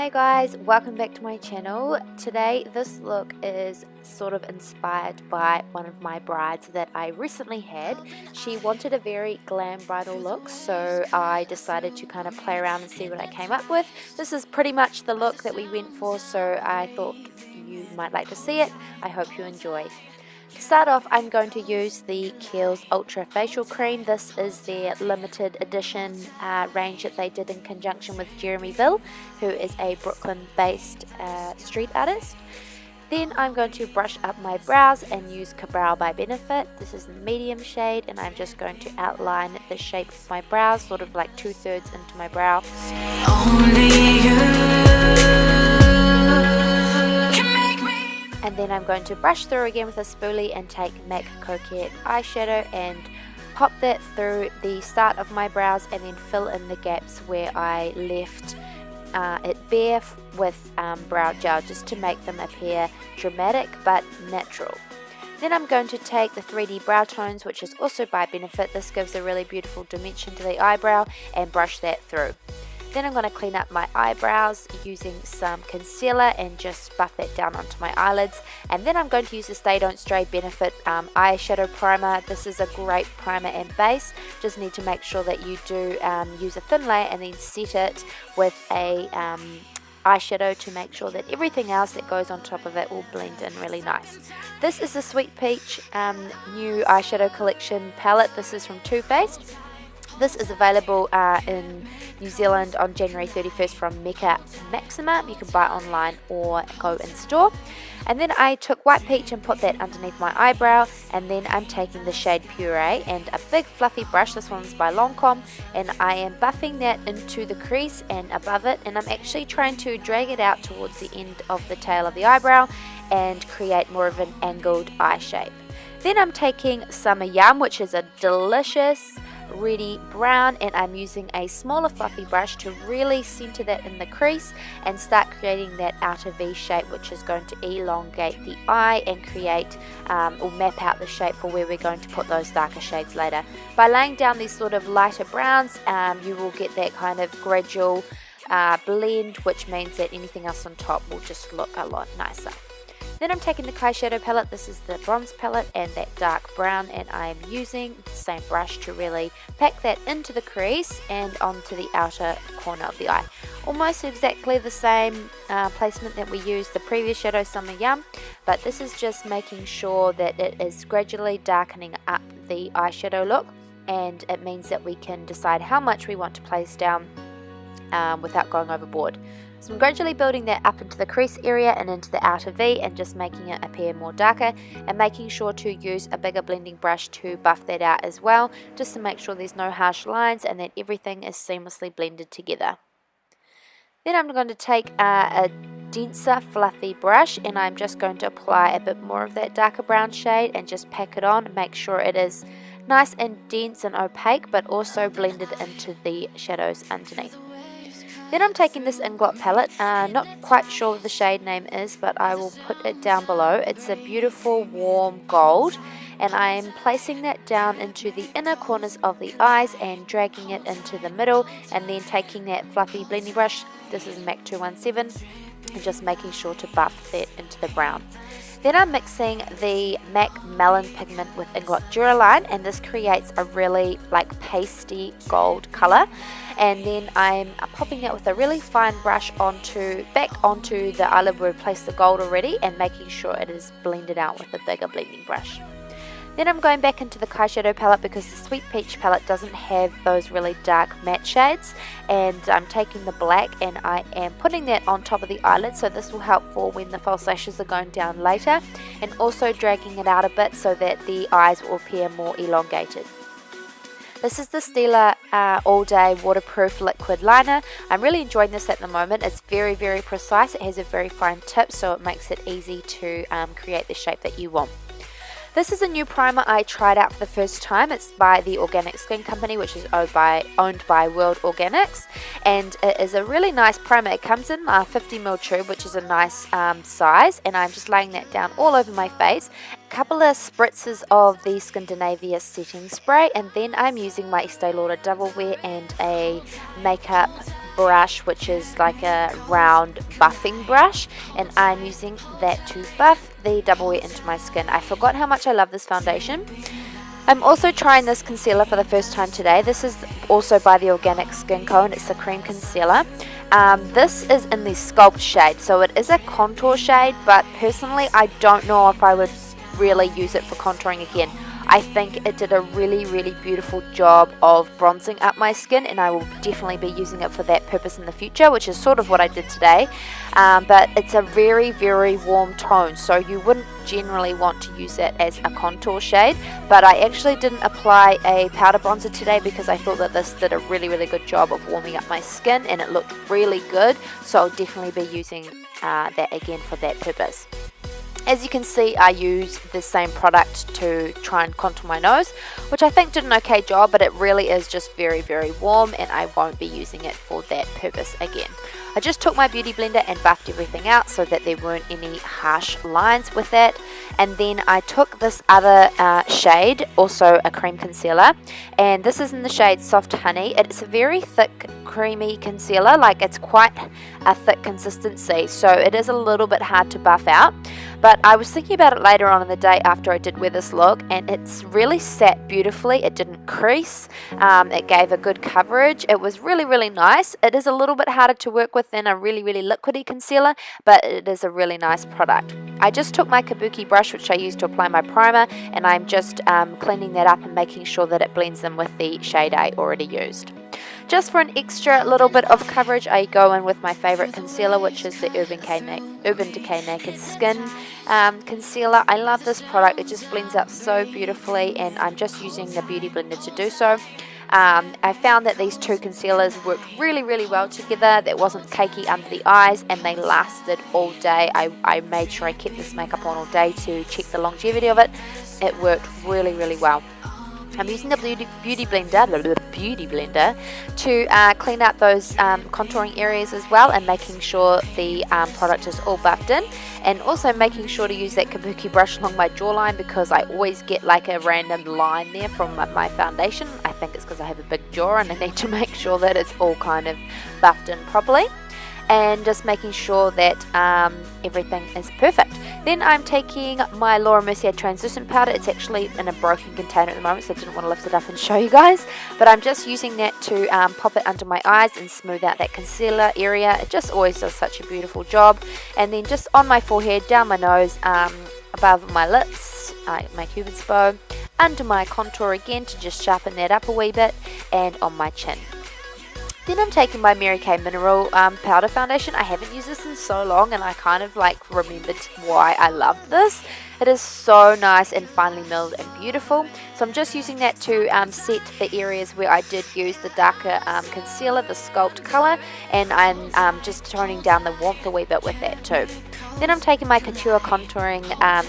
Hey guys, welcome back to my channel. Today this look is sort of inspired by one of my brides that I recently had. She wanted a very glam bridal look, so I decided to kind of play around and see what I came up with. This is pretty much the look that we went for, so I thought you might like to see it. I hope you enjoy. To start off, I'm going to use the Kiehl's Ultra Facial Cream. This is their limited edition range that they did in conjunction with Jeremy Ville, who is a Brooklyn-based street artist. Then I'm going to brush up my brows and use Brow by Benefit. This is the medium shade, and I'm just going to outline the shape of my brows, sort of like 2/3 into my brow. Only you. And then I'm going to brush through again with a spoolie and take MAC Coquette eyeshadow and pop that through the start of my brows and then fill in the gaps where I left it bare with brow gel, just to make them appear dramatic but natural. Then I'm going to take the 3D brow tones, which is also by Benefit. This gives a really beautiful dimension to the eyebrow, and brush that through. Then I'm going to clean up my eyebrows using some concealer and just buff that down onto my eyelids. And then I'm going to use the Stay Don't Stray Benefit eyeshadow primer. This is a great primer and base. Just need to make sure that you do use a thin layer and then set it with a eyeshadow to make sure that everything else that goes on top of it will blend in really nice. This is the Sweet Peach new eyeshadow collection palette. This is from Too Faced. This is available in New Zealand on January 31st from Mecca Maxima. You can buy online or go in store. And then I took White Peach and put that underneath my eyebrow, and then I'm taking the shade Puree and a big fluffy brush. This one's by Lancome, and I am buffing that into the crease and above it, and I'm actually trying to drag it out towards the end of the tail of the eyebrow and create more of an angled eye shape. Then I'm taking Summer Yum, which is a delicious reddy brown, and I'm using a smaller fluffy brush to really center that in the crease and start creating that outer V shape, which is going to elongate the eye and create or map out the shape for where we're going to put those darker shades later. By laying down these sort of lighter browns, you will get that kind of gradual blend, which means that anything else on top will just look a lot nicer. Then I'm taking the Kai Shadow palette. This is the bronze palette and that dark brown, and I'm using the same brush to really pack that into the crease and onto the outer corner of the eye. Almost exactly the same placement that we used the previous shadow Summer Yum, but this is just making sure that it is gradually darkening up the eyeshadow look, and it means that we can decide how much we want to place down without going overboard. So I'm gradually building that up into the crease area and into the outer V, and just making it appear more darker, and making sure to use a bigger blending brush to buff that out as well, just to make sure there's no harsh lines and that everything is seamlessly blended together. Then I'm going to take a denser fluffy brush, and I'm just going to apply a bit more of that darker brown shade and just pack it on and make sure it is nice and dense and opaque, but also blended into the shadows underneath. Then I'm taking this Inglot palette, not quite sure what the shade name is, but I will put it down below. It's a beautiful warm gold, and I am placing that down into the inner corners of the eyes and dragging it into the middle, and then taking that fluffy blending brush, this is MAC 217, and just making sure to buff that into the brown. Then I'm mixing the MAC Melon pigment with Inglot Duraline, and this creates a really like pasty gold color. And then I'm popping it with a really fine brush back onto the eyelid where we placed the gold already, and making sure it is blended out with a bigger blending brush. Then I'm going back into the Kai Shadow palette because the Sweet Peach palette doesn't have those really dark matte shades, and I'm taking the black and I am putting that on top of the eyelid, so this will help for when the false lashes are going down later, and also dragging it out a bit so that the eyes will appear more elongated. This is the Stila All Day Waterproof Liquid Liner. I'm really enjoying this at the moment. It's very, very precise. It has a very fine tip, so it makes it easy to create the shape that you want. This is a new primer I tried out for the first time. It's by the Organic Skin Company, which is owned by World Organics, and it is a really nice primer. It comes in a 50ml tube, which is a nice size, and I'm just laying that down all over my face. A couple of spritzes of the Scandinavia setting spray, and then I'm using my Estee Lauder Double Wear and a makeup brush, which is like a round buffing brush, and I'm using that to buff the double wear into my skin. I forgot how much I love this foundation. I'm also trying this concealer for the first time today. This is also by the Organic Skin Co, and it's the cream concealer. This is in the Sculpt shade, so it is a contour shade, but personally I don't know if I would really use it for contouring again. I think it did a really, really beautiful job of bronzing up my skin, and I will definitely be using it for that purpose in the future, which is sort of what I did today. But it's a very, very warm tone, so you wouldn't generally want to use it as a contour shade. But I actually didn't apply a powder bronzer today because I thought that this did a really, really good job of warming up my skin, and it looked really good, so I'll definitely be using that again for that purpose. As you can see, I use the same product to try and contour my nose, which I think did an okay job, but it really is just very, very warm, and I won't be using it for that purpose again. I just took my beauty blender and buffed everything out so that there weren't any harsh lines with that. And then I took this other shade, also a cream concealer, and this is in the shade Soft Honey. It's a very thick, creamy concealer, like it's quite a thick consistency, so it is a little bit hard to buff out. But I was thinking about it later on in the day after I did wear this look, and it's really sat beautifully. It didn't crease. It gave a good coverage. It was really, really nice. It is a little bit harder to work with than a really, really liquidy concealer, but it is a really nice product. I just took my kabuki brush, which I used to apply my primer, and I'm just cleaning that up and making sure that it blends in with the shade I already used. Just for an extra little bit of coverage, I go in with my favorite concealer, which is the Urban Decay Naked Skin concealer. I love this product. It just blends out so beautifully, and I'm just using the beauty blender to do so. I found that these two concealers worked really, really well together. That wasn't cakey under the eyes, and they lasted all day. I made sure I kept this makeup on all day to check the longevity of it. It worked really, really well. I'm using the beauty blender to clean up those contouring areas as well, and making sure the product is all buffed in, and also making sure to use that kabuki brush along my jawline, because I always get like a random line there from my foundation. I think it's because I have a big jaw and I need to make sure that it's all kind of buffed in properly, and just making sure that everything is perfect. Then I'm taking my Laura Mercier translucent powder. It's actually in a broken container at the moment, so I didn't want to lift it up and show you guys, but I'm just using that to pop it under my eyes and smooth out that concealer area. It just always does such a beautiful job. And then just on my forehead, down my nose, above my lips, my Cupid's bow, under my contour again to just sharpen that up a wee bit, and on my chin. Then I'm taking my Mary Kay Mineral Powder Foundation. I haven't used this in so long, and I kind of like remembered why I love this. It is so nice and finely milled and beautiful. So I'm just using that to set the areas where I did use the darker concealer, the Sculpt colour, and I'm just toning down the warmth a wee bit with that too. Then I'm taking my Couture Contouring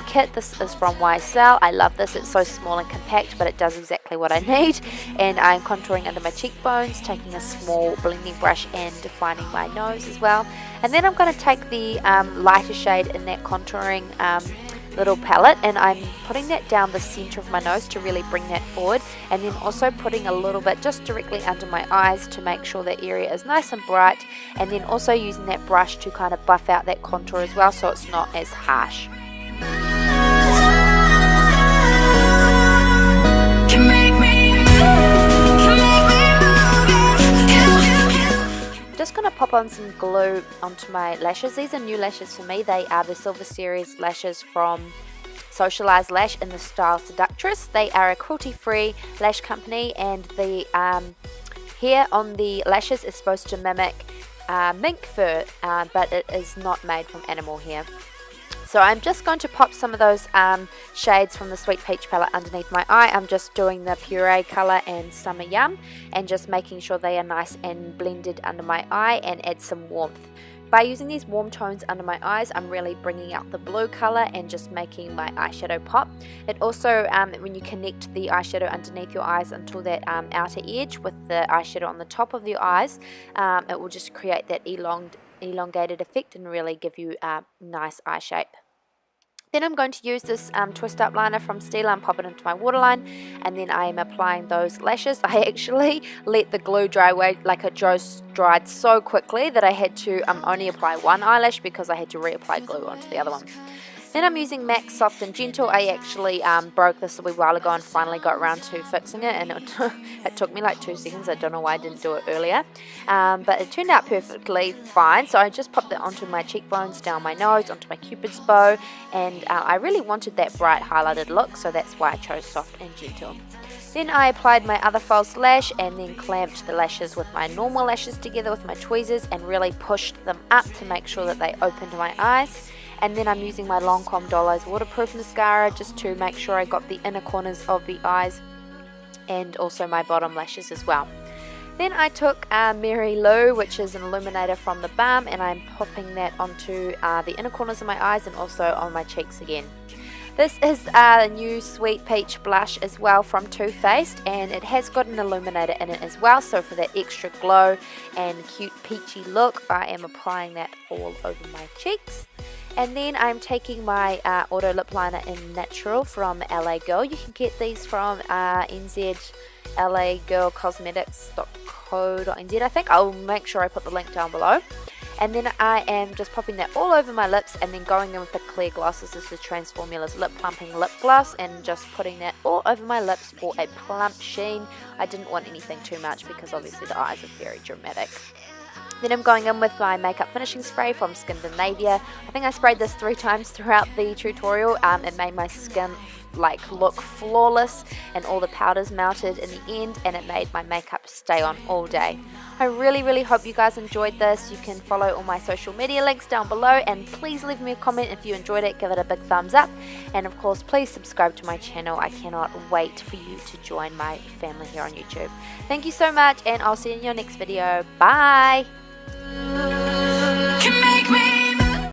Kit. This is from YSL. I love this. It's so small and compact, but it does exactly what I need. And I'm contouring under my cheekbones, taking a small blending brush and defining my nose as well. And then I'm going to take the lighter shade in that contouring little palette, and I'm putting that down the center of my nose to really bring that forward, and then also putting a little bit just directly under my eyes to make sure that area is nice and bright, and then also using that brush to kind of buff out that contour as well, so it's not as harsh. Just going to pop on some glue onto my lashes. These are new lashes for me. They are the Silver Series lashes from Socialized Lash in the style Seductress. They are a cruelty-free lash company, and the hair on the lashes is supposed to mimic mink fur, but it is not made from animal hair. So I'm just going to pop some of those shades from the Sweet Peach palette underneath my eye. I'm just doing the Puree colour and Summer Yum, and just making sure they are nice and blended under my eye and add some warmth. By using these warm tones under my eyes, I'm really bringing out the blue colour and just making my eyeshadow pop. It also, when you connect the eyeshadow underneath your eyes until that outer edge with the eyeshadow on the top of your eyes, it will just create that elongated effect and really give you a nice eye shape. Then I'm going to use this twist up liner from Stila and pop it into my waterline, and then I am applying those lashes. I actually let the glue dry away, like it just dried so quickly that I had to only apply one eyelash because I had to reapply glue onto the other one. Then I'm using MAC Soft and Gentle. I actually broke this a wee while ago and finally got around to fixing it, and it took me like 2 seconds. I don't know why I didn't do it earlier, but it turned out perfectly fine. So I just popped that onto my cheekbones, down my nose, onto my cupid's bow, and I really wanted that bright highlighted look, so that's why I chose Soft and Gentle. Then I applied my other false lash and then clamped the lashes with my normal lashes together with my tweezers and really pushed them up to make sure that they opened my eyes. And then I'm using my Lancome Dollars waterproof mascara just to make sure I got the inner corners of the eyes and also my bottom lashes as well. Then I took Mary Lou, which is an illuminator from the balm, and I'm popping that onto the inner corners of my eyes and also on my cheeks again. This is a new Sweet Peach blush as well from Too Faced, and it has got an illuminator in it as well, so for that extra glow and cute peachy look, I am applying that all over my cheeks. And then I'm taking my Auto Lip Liner in Natural from LA Girl. You can get these from nzlagirlcosmetics.co.nz, I think. I'll make sure I put the link down below. And then I am just popping that all over my lips and then going in with the clear gloss. This is the Transformula's Lip Plumping Lip Gloss, and just putting that all over my lips for a plump sheen. I didn't want anything too much because obviously the eyes are very dramatic. Then I'm going in with my makeup finishing spray from Scandinavia. I think I sprayed this 3 times throughout the tutorial. It made my skin look flawless and all the powders melted in the end, and it made my makeup stay on all day. I really hope you guys enjoyed this. You can follow all my social media links down below, and please leave me a comment if you enjoyed it. Give it a big thumbs up, and of course please subscribe to my channel. I cannot wait for you to join my family here on YouTube. Thank you so much, and I'll see you in your next video. Bye!